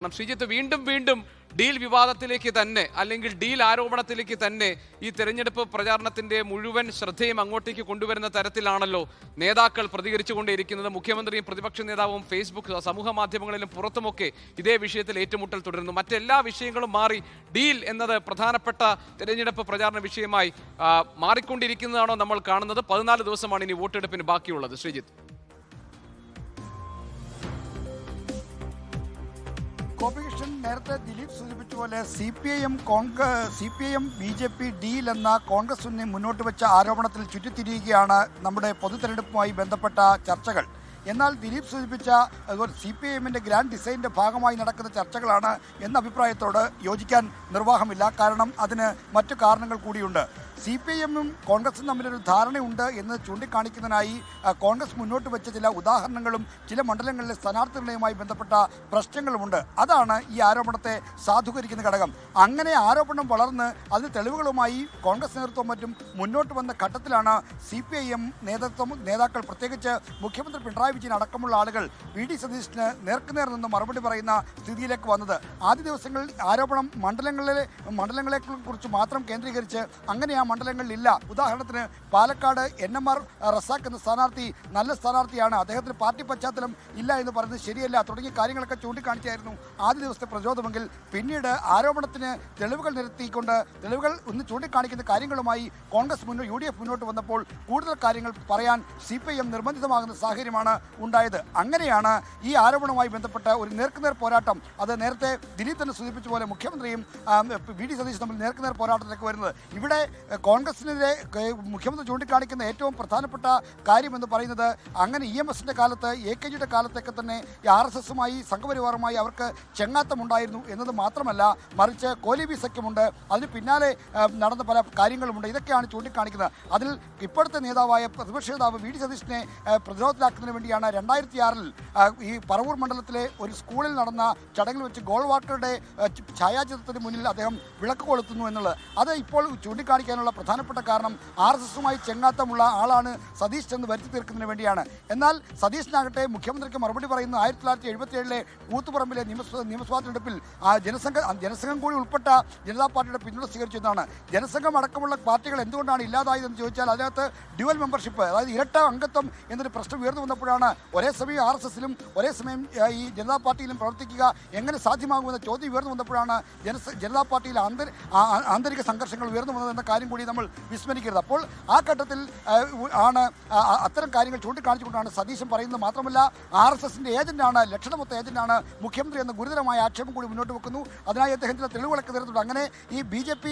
ശ്രീജിത്ത് വീണ്ടും വീണ്ടും ഡീൽ വിവാദത്തിലേക്ക് തന്നെ അല്ലെങ്കിൽ ഡീൽ ആരോപണത്തിലേക്ക് തന്നെ ഈ തെരഞ്ഞെടുപ്പ് പ്രചാരണത്തിന്റെ മുഴുവൻ ശ്രദ്ധയും അങ്ങോട്ടേക്ക് കൊണ്ടുവരുന്ന തരത്തിലാണല്ലോ നേതാക്കൾ പ്രതികരിച്ചുകൊണ്ടേയിരിക്കുന്നത്. മുഖ്യമന്ത്രിയും പ്രതിപക്ഷ നേതാവും ഫേസ്ബുക്ക് സമൂഹ മാധ്യമങ്ങളിലും പുറത്തുമൊക്കെ ഇതേ വിഷയത്തിൽ ഏറ്റുമുട്ടൽ തുടരുന്നു. മറ്റെല്ലാ വിഷയങ്ങളും മാറി ഡീൽ എന്നത് പ്രധാനപ്പെട്ട തെരഞ്ഞെടുപ്പ് പ്രചാരണ വിഷയമായി മാറിക്കൊണ്ടിരിക്കുന്നതാണോ നമ്മൾ കാണുന്നത്? 14 ദിവസമാണ് ഇനി വോട്ടെടുപ്പിന് ബാക്കിയുള്ളത്. ശ്രീജിത്ത്, ഗോപികൃഷ്ണൻ നേരത്തെ ദിലീപ് സൂചിപ്പിച്ച പോലെ CPIM BJP ഡീൽ എന്ന കോൺഗ്രസ് മുന്നോട്ട് വെച്ച ആരോപണത്തിൽ ചുറ്റിത്തിരിയുകയാണ് നമ്മുടെ പൊതുതെരഞ്ഞെടുപ്പുമായി ബന്ധപ്പെട്ട ചർച്ചകൾ. എന്നാൽ ദിലീപ് സൂചിപ്പിച്ച CPIMന്റെ ഗ്രാൻഡ് ഡിസൈനിന്റെ ഭാഗമായി നടക്കുന്ന ചർച്ചകളാണ് എന്ന അഭിപ്രായത്തോട് യോജിക്കാൻ നിർവാഹമില്ല. കാരണം അതിന് മറ്റു കാരണങ്ങൾ കൂടിയുണ്ട്. CPIMും കോൺഗ്രസും തമ്മിലൊരു ധാരണയുണ്ട് എന്ന് ചൂണ്ടിക്കാണിക്കുന്നതിനായി കോൺഗ്രസ് മുന്നോട്ട് വെച്ച ചില ഉദാഹരണങ്ങളും ചില മണ്ഡലങ്ങളിലെ സ്ഥാനാർത്ഥികളുമായി ബന്ധപ്പെട്ട പ്രശ്നങ്ങളുമുണ്ട്. അതാണ് ഈ ആരോപണത്തെ സാധൂകരിക്കുന്ന ഘടകം. അങ്ങനെ ആരോപണം വളർന്ന് അതിന് തെളിവുകളുമായി കോൺഗ്രസ് നേതൃത്വം മറ്റും മുന്നോട്ട് വന്ന ഘട്ടത്തിലാണ് CPIM നേതാക്കൾ, പ്രത്യേകിച്ച് മുഖ്യമന്ത്രി പിണറായി വിജയൻ അടക്കമുള്ള ആളുകൾ VD സതീശന് നേർക്കുനേർ നിന്ന് മറുപടി പറയുന്ന സ്ഥിതിയിലേക്ക് വന്നത്. ആദ്യ ദിവസങ്ങളിൽ ആരോപണം മണ്ഡലങ്ങളെ കുറിച്ച് മാത്രം കേന്ദ്രീകരിച്ച് അങ്ങനെ ആ മണ്ഡലങ്ങളിലില്ല. ഉദാഹരണത്തിന് പാലക്കാട് NMR റസാഖ് എന്ന സ്ഥാനാർത്ഥി നല്ല സ്ഥാനാർത്ഥിയാണ്, അദ്ദേഹത്തിന് പാർട്ടി പശ്ചാത്തലം ഇല്ല എന്ന് പറയുന്നത് ശരിയല്ല തുടങ്ങിയ കാര്യങ്ങളൊക്കെ ചൂണ്ടിക്കാണിച്ചായിരുന്നു ആദ്യ ദിവസത്തെ പ്രചോദനമെങ്കിൽ പിന്നീട് ആരോപണത്തിന് തെളിവുകൾ നിരത്തിക്കൊണ്ട് തെളിവുകൾ ഒന്ന് ചൂണ്ടിക്കാണിക്കുന്ന കാര്യങ്ങളുമായി കോൺഗ്രസ് UDF മുന്നോട്ട് വന്നപ്പോൾ കൂടുതൽ കാര്യങ്ങൾ പറയാൻ CPIM നിർബന്ധിതമാകുന്ന സാഹചര്യമാണ് ഉണ്ടായത്. അങ്ങനെയാണ് ഈ ആരോപണവുമായി ബന്ധപ്പെട്ട ഒരു നേർക്കുനേർ പോരാട്ടം, അത് നേരത്തെ ദിലീപ് തന്നെ സൂചിപ്പിച്ച പോലെ മുഖ്യമന്ത്രിയും VD സതീശൻ തമ്മിൽ നേർക്കുനേർ പോരാട്ടത്തിലേക്ക് വരുന്നത്. ഇവിടെ കോൺഗ്രസിനെതിരെ മുഖ്യമന്ത്രി ചൂണ്ടിക്കാണിക്കുന്ന ഏറ്റവും പ്രധാനപ്പെട്ട കാര്യമെന്ന് പറയുന്നത് അങ്ങനെ EMSന്റെ കാലത്ത് AKGയുടെ കാലത്തൊക്കെ തന്നെ RSSുമായി സംഘപരിവാറുമായി അവർക്ക് ചെങ്ങാത്തമുണ്ടായിരുന്നു എന്നത് മാത്രമല്ല, മറിച്ച് കോലീബി സഖ്യമുണ്ട്, അതിന് പിന്നാലെ നടന്ന പല കാര്യങ്ങളുമുണ്ട്. ഇതൊക്കെയാണ് ചൂണ്ടിക്കാണിക്കുന്നത്. അതിൽ ഇപ്പോഴത്തെ നേതാവായ പ്രതിപക്ഷ നേതാവ് VD സതീശനെ പ്രതിരോധത്തിലാക്കുന്നതിന് വേണ്ടിയാണ് 2006-ൽ ഈ പറവൂർ മണ്ഡലത്തിലെ ഒരു സ്കൂളിൽ നടന്ന ചടങ്ങിൽ വെച്ച് ഗോൾ വാട്ടറുടെ ഛായാചിത്രത്തിന് മുന്നിൽ അദ്ദേഹം വിളക്ക് കൊളുത്തുന്നു എന്നുള്ളത്. അത് ഇപ്പോൾ ചൂണ്ടിക്കാണിക്കാനുള്ള പ്രധാനപ്പെട്ട കാരണം RSSുമായി ചെങ്ങാത്തമുള്ള ആളാണ് സതീഷ് എന്ന് വരുത്തി തീർക്കുന്നതിന് വേണ്ടിയാണ്. എന്നാൽ സതീഷിനാകട്ടെ മുഖ്യമന്ത്രിക്ക് മറുപടി പറയുന്ന 1977-ലെ കൂത്തുപറമ്പിലെ നിയമസഭാ തെരഞ്ഞെടുപ്പിൽ ജനസംഘം കൂടി ഉൾപ്പെട്ട ജനതാ പാർട്ടിയുടെ പിന്തുണ സ്വീകരിച്ചതാണ്. ജനസംഘം അടക്കമുള്ള പാർട്ടികൾ എന്തുകൊണ്ടാണ് ഇല്ലാതായതെന്ന് ചോദിച്ചാൽ അതിനകത്ത് ഡ്യുവൽ മെമ്പർഷിപ്പ്, അതായത് ഇരട്ട അംഗത്വം എന്നൊരു പ്രശ്നം ഉയർന്നു വന്നപ്പോഴാണ് ഒരേ സമയം RSSലും ഒരേ സമയം ഈ ജനതാ പാർട്ടിയിലും പ്രവർത്തിക്കുക എങ്ങനെ സാധ്യമാകുമെന്ന ചോദ്യം ഉയർന്നു വന്നപ്പോഴാണ് ജനതാ പാർട്ടിയിൽ ആന്തരിക സംഘർഷങ്ങൾ ഉയർന്നു വന്നതെന്ന കാര്യം കൂടി നമ്മൾ വിസ്മരിക്കരുത്. അപ്പോൾ ആ ഘട്ടത്തിൽ ആണ് അത്തരം കാര്യങ്ങൾ ചൂണ്ടിക്കാണിച്ചുകൊണ്ടാണ് സതീശൻ പറയുന്നത്. മാത്രമല്ല RSSന്റെ ഏജന്റാണ്, ലക്ഷണമൊത്ത ഏജന്റാണ് മുഖ്യമന്ത്രി എന്ന ഗുരുതരമായ ആക്ഷേപം കൂടി മുന്നോട്ട് വെക്കുന്നു. അതിനായി അദ്ദേഹം ചില തെളിവുകളൊക്കെ തരുന്നുണ്ട്. അങ്ങനെ ഈ BJP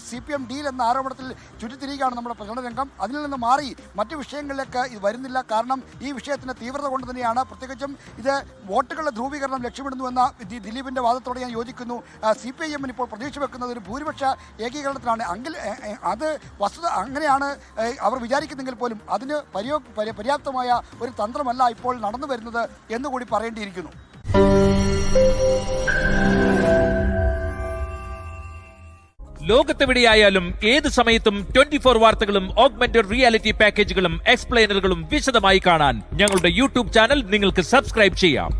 CPIM ഡീൽ എന്ന ആരോപണത്തിൽ ചുറ്റിത്തിരിയുകയാണ് നമ്മുടെ പ്രചരണ രംഗം. അതിൽ നിന്ന് മാറി മറ്റു വിഷയങ്ങളിലേക്ക് ഇത് വരുന്നില്ല. കാരണം ഈ വിഷയത്തിൻ്റെ തീവ്രത കൊണ്ട് തന്നെയാണ്, പ്രത്യേകിച്ചും ഇത് വോട്ടുകളുടെ ധ്രുവീകരണം ലക്ഷ്യമിടുന്നുവെന്ന ദിലീപിൻ്റെ വാദത്തോടെ ഞാൻ യോജിക്കുന്നു. CPIMന് ഇപ്പോൾ പ്രതീക്ഷ വെക്കുന്നത് ഒരു ഭൂരിപക്ഷ ഏകീകരണത്തിലാണ്. അത് വസ്തുത അങ്ങനെയാണ് അവർ വിചാരിക്കുന്നെങ്കിൽ പോലും അതിന് പര്യാപ്തമായ ഒരു തന്ത്രമല്ല ഇപ്പോൾ നടന്നു വരുന്നത് എന്നുകൂടി പറയേണ്ടിയിരിക്കുന്നു. ലോകത്തെവിടെയായാലും ഏത് സമയത്തും 24 വാർത്തകളും ഓഗ്മെന്റഡ് റിയാലിറ്റി പാക്കേജുകളും എക്സ്പ്ലെയിനറുകളും വിശദമായി കാണാൻ ഞങ്ങളുടെ YouTube ചാനൽ നിങ്ങൾക്ക് സബ്സ്ക്രൈബ് ചെയ്യാം.